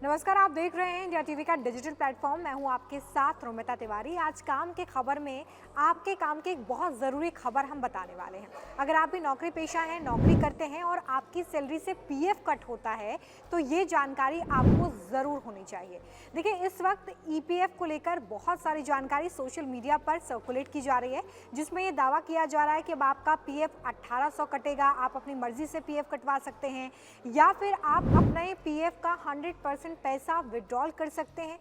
नमस्कार, आप देख रहे हैं इंडिया टीवी का डिजिटल प्लेटफॉर्म। मैं हूं आपके साथ रोमिता तिवारी। आज काम के खबर में आपके काम की एक बहुत ज़रूरी खबर हम बताने वाले हैं। अगर आप भी नौकरी पेशा हैं, नौकरी करते हैं और आपकी सैलरी से पीएफ कट होता है तो ये जानकारी आपको ज़रूर होनी चाहिए। देखिए, इस वक्त ईपीएफ को लेकर बहुत सारी जानकारी सोशल मीडिया पर सर्कुलेट की जा रही है, जिसमें ये दावा किया जा रहा है कि अब आपका पीएफ 1800 कटेगा, आप अपनी मर्जी से पीएफ कटवा सकते हैं या फिर आप अपने पीएफ का 100% पैसा विड्रॉल कर सकते हैं।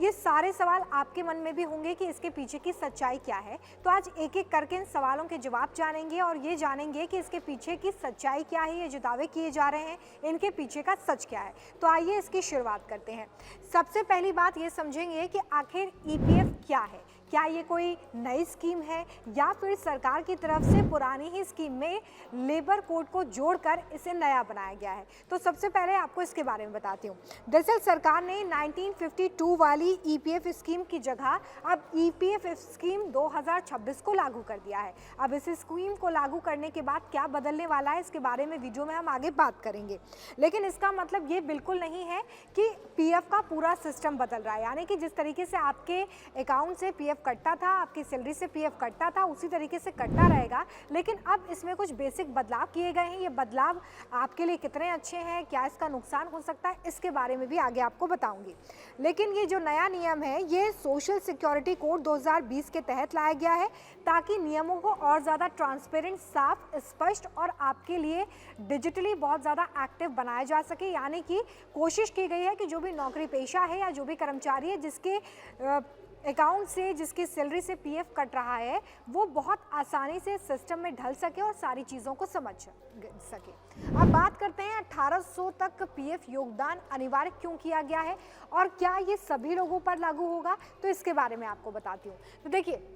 ये सारे सवाल आपके मन में भी होंगे कि इसके पीछे की सच्चाई क्या है। तो आज एक एक करके इन सवालों के जवाब जानेंगे और ये जानेंगे कि इसके पीछे की सच्चाई क्या है, ये जो दावे किए जा रहे हैं इनके पीछे का सच क्या है। तो आइए इसकी शुरुआत करते हैं। सबसे पहली बात ये समझेंगे कि आखिर ईपीएफ क्या है। क्या ये कोई नई स्कीम है या फिर सरकार की तरफ से पुरानी ही स्कीम में लेबर कोड को जोड़कर इसे नया बनाया गया है। तो सबसे पहले आपको इसके बारे में बताती हूँ। दरअसल सरकार ने 1952 वाली ईपीएफ स्कीम की जगह अब ईपीएफ स्कीम 2026 को लागू कर दिया है। अब इस स्कीम को लागू करने के बाद क्या बदलने वाला है, इसके बारे में वीडियो में हम आगे बात करेंगे। लेकिन इसका मतलब ये बिल्कुल नहीं है कि पीएफ का पूरा सिस्टम बदल रहा है, यानी कि जिस तरीके से आपके अकाउंट से पीएफ कटता था, आपकी सैलरी से पीएफ कटता था, उसी तरीके से कटता रहेगा। लेकिन अब इसमें कुछ बेसिक बदलाव किए गए हैं। ये बदलाव आपके लिए कितने अच्छे हैं, क्या इसका नुकसान हो सकता है, इसके बारे में भी आगे आपको बताऊंगी। लेकिन ये जो नया नियम है ये सोशल सिक्योरिटी कोड 2020 के तहत लाया गया है, ताकि नियमों को और ज़्यादा ट्रांसपेरेंट, साफ, स्पष्ट और आपके लिए डिजिटली बहुत ज़्यादा एक्टिव बनाया जा सके। यानी कि कोशिश की गई है कि जो भी नौकरी पेशा है या जो भी कर्मचारी है जिसके अकाउंट से, जिसकी सैलरी से पीएफ कट रहा है, वो बहुत आसानी से सिस्टम में ढल सके और सारी चीज़ों को समझ सके। अब बात करते हैं 1800 तक पीएफ योगदान अनिवार्य क्यों किया गया है और क्या ये सभी लोगों पर लागू होगा, तो इसके बारे में आपको बताती हूँ। तो देखिए,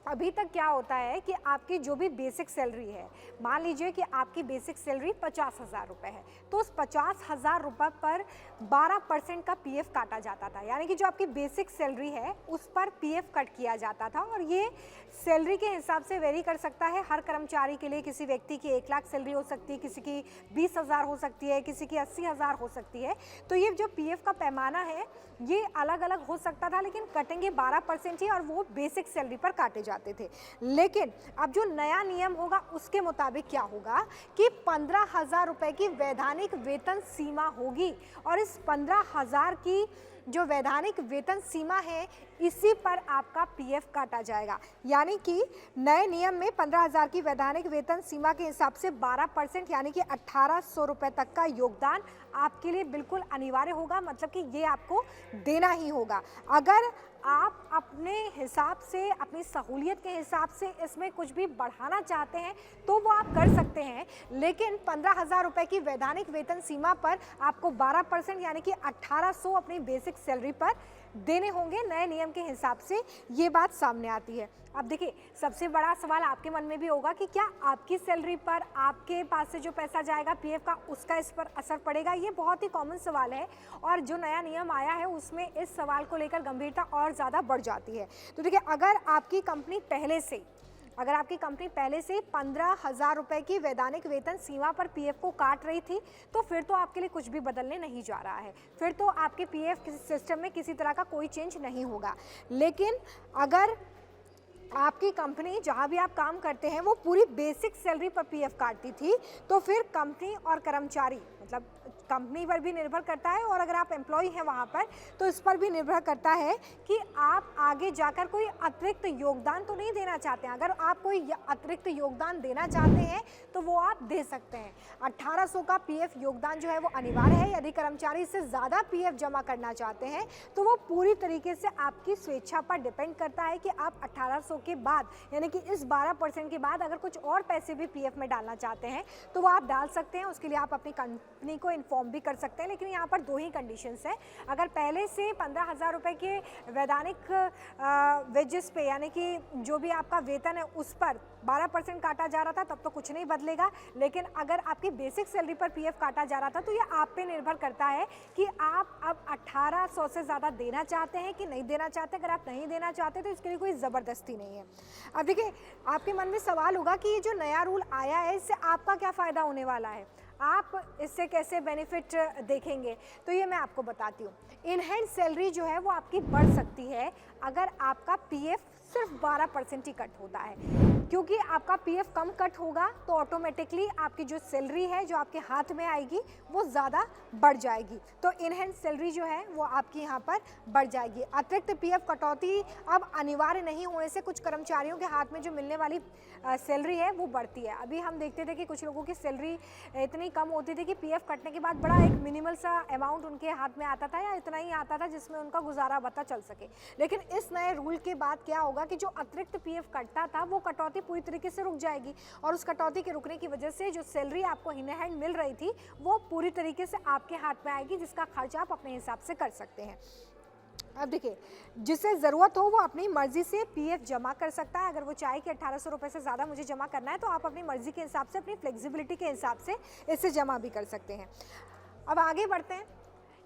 अभी तक क्या होता है कि आपकी जो भी बेसिक सैलरी है, मान लीजिए कि आपकी बेसिक सैलरी 50,000 रुपये है, तो उस 50,000 रुपये पर 12% का पीएफ काटा जाता था। यानी कि जो आपकी बेसिक सैलरी है उस पर पीएफ कट किया जाता था और ये सैलरी के हिसाब से वेरी कर सकता है हर कर्मचारी के लिए। किसी व्यक्ति की 1 लाख सैलरी हो सकती है, किसी की 20,000 हो सकती है, किसी की 80,000 हो सकती है। तो ये जो पीएफ का पैमाना है ये अलग अलग हो सकता था, लेकिन कटेंगे 12% ही और वो बेसिक सैलरी पर काटे जाते थे। लेकिन अब जो नया नियम होगा उसके मुताबिक क्या होगा कि 15,000 रुपये की वैधानिक वेतन सीमा होगी और इस 15,000 की जो वैधानिक वेतन सीमा है इसी पर आपका पीएफ काटा जाएगा। यानी कि नए नियम में 15,000 की वैधानिक वेतन सीमा के हिसाब से 12% यानी कि 1800 रुपये तक का योगदान आपके लिए बिल्कुल अनिवार्य होगा। मतलब कि ये आपको देना ही होगा। अगर आप अपने हिसाब से, अपनी सहूलियत के हिसाब से इसमें कुछ भी बढ़ाना चाहते हैं तो वो आप कर सकते हैं, लेकिन 15,000 रुपये की वैधानिक वेतन सीमा पर आपको 12% यानी कि 1800 अपनी बेसिक सैलरी पर देने होंगे नए नियम के हिसाब से। ये बात सामने आती है। अब देखिए, सबसे बड़ा सवाल आपके मन में भी होगा कि क्या आपकी सैलरी पर आपके पास से जो पैसा जाएगा पीएफ का, उसका इस पर असर पड़ेगा। ये बहुत ही कॉमन सवाल है और जो नया नियम आया है उसमें इस सवाल को लेकर गंभीरता और ज़्यादा बढ़ जाती है। तो देखिए, अगर आपकी कंपनी पहले से 15,000 रुपये की वैधानिक वेतन सीमा पर पीएफ को काट रही थी तो फिर तो आपके लिए कुछ भी बदलने नहीं जा रहा है, फिर तो आपके पीएफ सिस्टम में किसी तरह का कोई चेंज नहीं होगा। लेकिन अगर आपकी कंपनी जहां भी आप काम करते हैं वो पूरी बेसिक सैलरी पर पीएफ काटती थी तो फिर कंपनी और कर्मचारी, मतलब कंपनी पर भी निर्भर करता है और अगर आप एम्प्लॉय हैं वहाँ पर तो इस पर भी निर्भर करता है कि आप आगे जाकर कोई अतिरिक्त योगदान तो नहीं देना चाहते हैं। अगर आप कोई अतिरिक्त योगदान देना चाहते हैं तो वो आप दे सकते हैं। 1800 का पीएफ योगदान जो है वो अनिवार्य है। यदि कर्मचारी इससे ज़्यादा पीएफ जमा करना चाहते हैं तो वो पूरी तरीके से आपकी स्वेच्छा पर डिपेंड करता है कि आप 1800 के बाद यानी कि इस 12% के बाद अगर कुछ और पैसे भी पीएफ में डालना चाहते हैं तो वो आप डाल सकते हैं। उसके लिए आप अपनी कंपनी को इन्फॉर्म भी कर सकते हैं। लेकिन यहाँ पर 2 ही कंडीशंस हैं। अगर पहले से 15,000 रुपये के वैधानिक वेजेस पे यानी कि जो भी आपका वेतन है उस पर 12% काटा जा रहा था तब तो कुछ नहीं बदलेगा। लेकिन अगर आपकी बेसिक सैलरी पर पीएफ काटा जा रहा था तो ये आप पे निर्भर करता है कि आप अब 1800 से ज़्यादा देना चाहते हैं कि नहीं देना चाहते। अगर आप नहीं देना चाहते तो इसके लिए कोई ज़बरदस्ती नहीं है। अब देखिए, आपके मन में सवाल होगा कि ये जो नया रूल आया है इससे आपका क्या फ़ायदा होने वाला है। आप इससे कैसे बेनिफिट देखेंगे, तो ये मैं आपको बताती हूँ। इन हैंड सैलरी जो है वो आपकी बढ़ सकती है अगर आपका पीएफ सिर्फ 12% ही कट होता है, क्योंकि आपका पीएफ कम कट होगा तो ऑटोमेटिकली आपकी जो सैलरी है जो आपके हाथ में आएगी वो ज़्यादा बढ़ जाएगी। तो इन हैंड सैलरी जो है वो आपकी यहाँ पर बढ़ जाएगी। अतिरिक्त पीएफ कटौती अब अनिवार्य नहीं होने से कुछ कर्मचारियों के हाथ में जो मिलने वाली सैलरी है वो बढ़ती है। अभी हम देखते थे कि कुछ लोगों की सैलरी इतनी कम होती थी कि पीएफ कटने के बाद बड़ा एक मिनिमल सा अमाउंट उनके हाथ में आता था या इतना ही आता था जिसमें उनका गुजारा बता चल सके। लेकिन इस नए रूल के बाद क्या होगा कि जो अतिरिक्त पीएफ कटता था वो कटौती पूरी तरीके से रुक जाएगी, और उस कटौती के रुकने की वजह से जो सैलरी आपको इन हैंड मिल रही थी वो पूरी तरीके से आपके हाथ में आएगी, जिसका खर्च आप अपने हिसाब से कर सकते हैं। अब देखिए, जिसे ज़रूरत हो वो अपनी मर्जी से पीएफ जमा कर सकता है। अगर वो चाहे कि 1800 रुपये से ज़्यादा मुझे जमा करना है तो आप अपनी मर्जी के हिसाब से, अपनी फ्लेक्सिबिलिटी के हिसाब से इसे जमा भी कर सकते हैं। अब आगे बढ़ते हैं।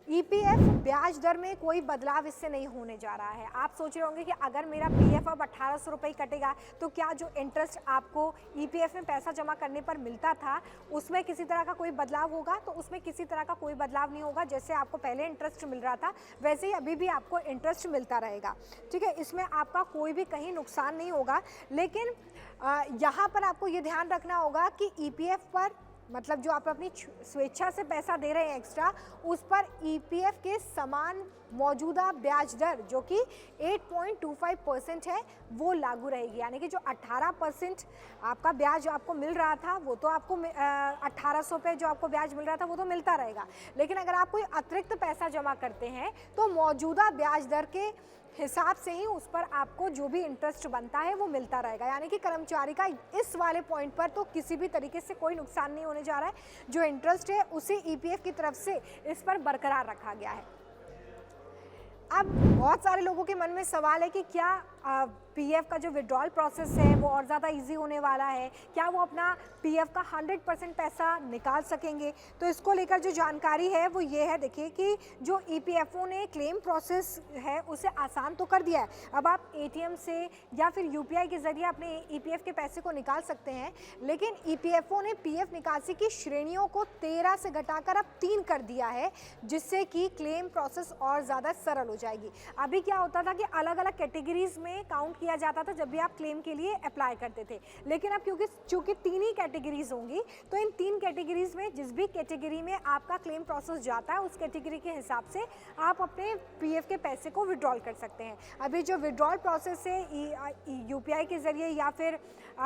ईपीएफ ब्याज दर में कोई बदलाव इससे नहीं होने जा रहा है। आप सोच रहे होंगे कि अगर मेरा पीएफ अब 1800 रुपये कटेगा तो क्या जो इंटरेस्ट आपको ईपीएफ में पैसा जमा करने पर मिलता था उसमें किसी तरह का कोई बदलाव होगा? तो उसमें किसी तरह का कोई बदलाव नहीं होगा। जैसे आपको पहले इंटरेस्ट मिल रहा था वैसे ही अभी भी आपको इंटरेस्ट मिलता रहेगा, ठीक है। इसमें आपका कोई भी कहीं नुकसान नहीं होगा। लेकिन यहाँ पर आपको ये ध्यान रखना होगा कि ईपीएफ पर, मतलब जो आप अपनी स्वेच्छा से पैसा ददे रहे हैं एक्स्ट्रा, उस पर ईपीएफ के समान मौजूदा ब्याज दर जो कि 8.25% है वो लागू रहेगी। यानी कि जो 18% आपका ब्याज आपको मिल रहा था वो तो आपको 1800 पे जो आपको ब्याज मिल रहा था वो तो मिलता रहेगा। लेकिन अगर आप कोई अतिरिक्त पैसा जमा करते हैं तो मौजूदा ब्याज दर के हिसाब से ही उस पर आपको जो भी इंटरेस्ट बनता है वो मिलता रहेगा। यानी कि कर्मचारी का इस वाले पॉइंट पर तो किसी भी तरीके से कोई नुकसान नहीं होने जा रहा है। जो इंटरेस्ट है उसे ईपीएफ की तरफ से इस पर बरकरार रखा गया है। अब बहुत सारे लोगों के मन में सवाल है कि क्या पीएफ का जो विड्रॉल प्रोसेस है वो और ज़्यादा इजी होने वाला है, क्या वो अपना पीएफ का 100% पैसा निकाल सकेंगे? तो इसको लेकर जो जानकारी है वो ये है, देखिए कि जो ईपीएफओ ने क्लेम प्रोसेस है उसे आसान तो कर दिया है। अब आप एटीएम से या फिर यूपीआई के ज़रिए अपने ईपीएफ के पैसे को निकाल सकते हैं, लेकिन ईपीएफओ ने पीएफ निकासी की श्रेणियों को 13 से घटाकर अब 3 कर दिया है, जिससे कि क्लेम प्रोसेस और ज़्यादा सरल हो जाएगी। अभी क्या होता था कि अलग अलग कैटेगरीज में काउंट किया जाता था जब भी आप क्लेम के लिए अप्लाई करते थे, लेकिन अब चूंकि 3 ही कैटेगरीज होंगी तो इन 3 कैटेगरीज में जिस भी कैटेगरी में आपका क्लेम प्रोसेस जाता है उस कैटेगरी के हिसाब से आप अपने पीएफ के पैसे को विड्रॉल कर सकते हैं। अभी जो विड्रॉल प्रोसेस है यूपीआई के ज़रिए या फिर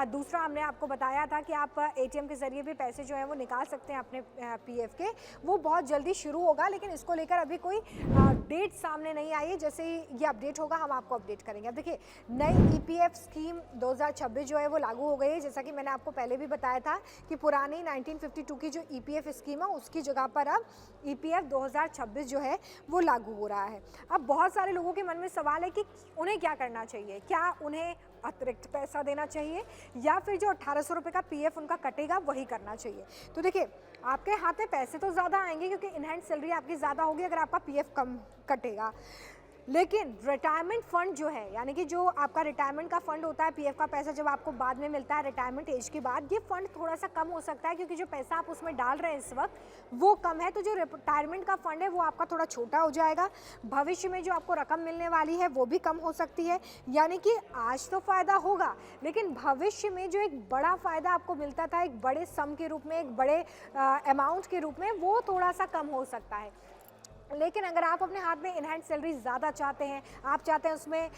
दूसरा हमने आपको बताया था कि आप एटीएम के ज़रिए भी पैसे जो है वो निकाल सकते हैं अपने पीएफ के, वो बहुत जल्दी शुरू होगा। लेकिन इसको लेकर अभी कोई डेट सामने नहीं आई है। जैसे ही ये अपडेट होगा हम आपको अपडेट करेंगे। अब देखिए, नई ईपीएफ स्कीम 2026 जो है वो लागू हो गई है। जैसा कि मैंने आपको पहले भी बताया था कि पुरानी 1952 की जो ईपीएफ स्कीम है उसकी जगह पर अब ईपीएफ 2026 जो है वो लागू हो रहा है। अब बहुत सारे लोगों के मन में सवाल है कि उन्हें क्या करना चाहिए, क्या उन्हें अतिरिक्त पैसा देना चाहिए या फिर जो 1800 रुपये का पीएफ उनका कटेगा वही करना चाहिए? तो देखिए, आपके हाथ में पैसे तो ज़्यादा आएंगे क्योंकि इन हैंड सैलरी आपकी ज़्यादा होगी अगर आपका पीएफ कम कटेगा, लेकिन रिटायरमेंट फंड जो है, यानी कि जो आपका रिटायरमेंट का फंड होता है, पीएफ का पैसा जब आपको बाद में मिलता है रिटायरमेंट एज के बाद, ये फंड थोड़ा सा कम हो सकता है क्योंकि जो पैसा आप उसमें डाल रहे हैं इस वक्त वो कम है। तो जो रिटायरमेंट का फंड है वो आपका थोड़ा छोटा हो जाएगा। भविष्य में जो आपको रकम मिलने वाली है वो भी कम हो सकती है। यानी कि आज तो फ़ायदा होगा लेकिन भविष्य में जो एक बड़ा फ़ायदा आपको मिलता था एक बड़े सम के रूप में, एक बड़े अमाउंट के रूप में, वो थोड़ा सा कम हो सकता है। लेकिन अगर आप अपने हाथ में इन हैंड सैलरी ज़्यादा चाहते हैं, आप चाहते हैं उसमें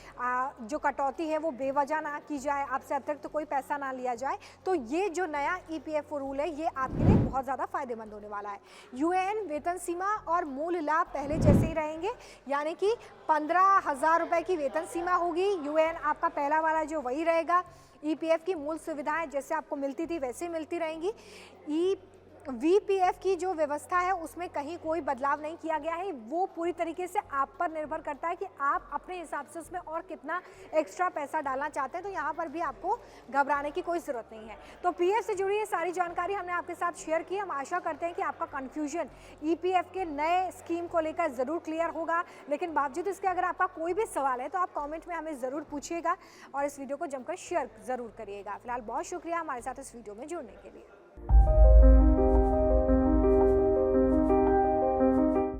जो कटौती है वो बेवजह ना की जाए, आपसे अतिरिक्त तो कोई पैसा ना लिया जाए, तो ये जो नया ईपीएफओ रूल है ये आपके लिए बहुत ज़्यादा फ़ायदेमंद होने वाला है। यूएएन वेतन सीमा और मूल लाभ पहले जैसे ही रहेंगे, यानी कि 15,000 रुपये की वेतन सीमा होगी। यूएएन आपका पहला वाला जो वही रहेगा। ईपीएफ की मूल सुविधाएँ जैसे आपको मिलती थी वैसे मिलती रहेंगी। वीपीएफ की जो व्यवस्था है उसमें कहीं कोई बदलाव नहीं किया गया है। वो पूरी तरीके से आप पर निर्भर करता है कि आप अपने हिसाब से उसमें और कितना एक्स्ट्रा पैसा डालना चाहते हैं। तो यहाँ पर भी आपको घबराने की कोई ज़रूरत नहीं है। तो पीएफ से जुड़ी ये सारी जानकारी हमने आपके साथ शेयर की। हम आशा करते हैं कि आपका कन्फ्यूजन ईपीएफ के नए स्कीम को लेकर ज़रूर क्लियर होगा। लेकिन बावजूद इसके अगर आपका कोई भी सवाल है तो आप कॉमेंट में हमें ज़रूर पूछिएगा और इस वीडियो को जमकर शेयर ज़रूर करिएगा। फिलहाल बहुत शुक्रिया हमारे साथ इस वीडियो में जुड़ने के लिए।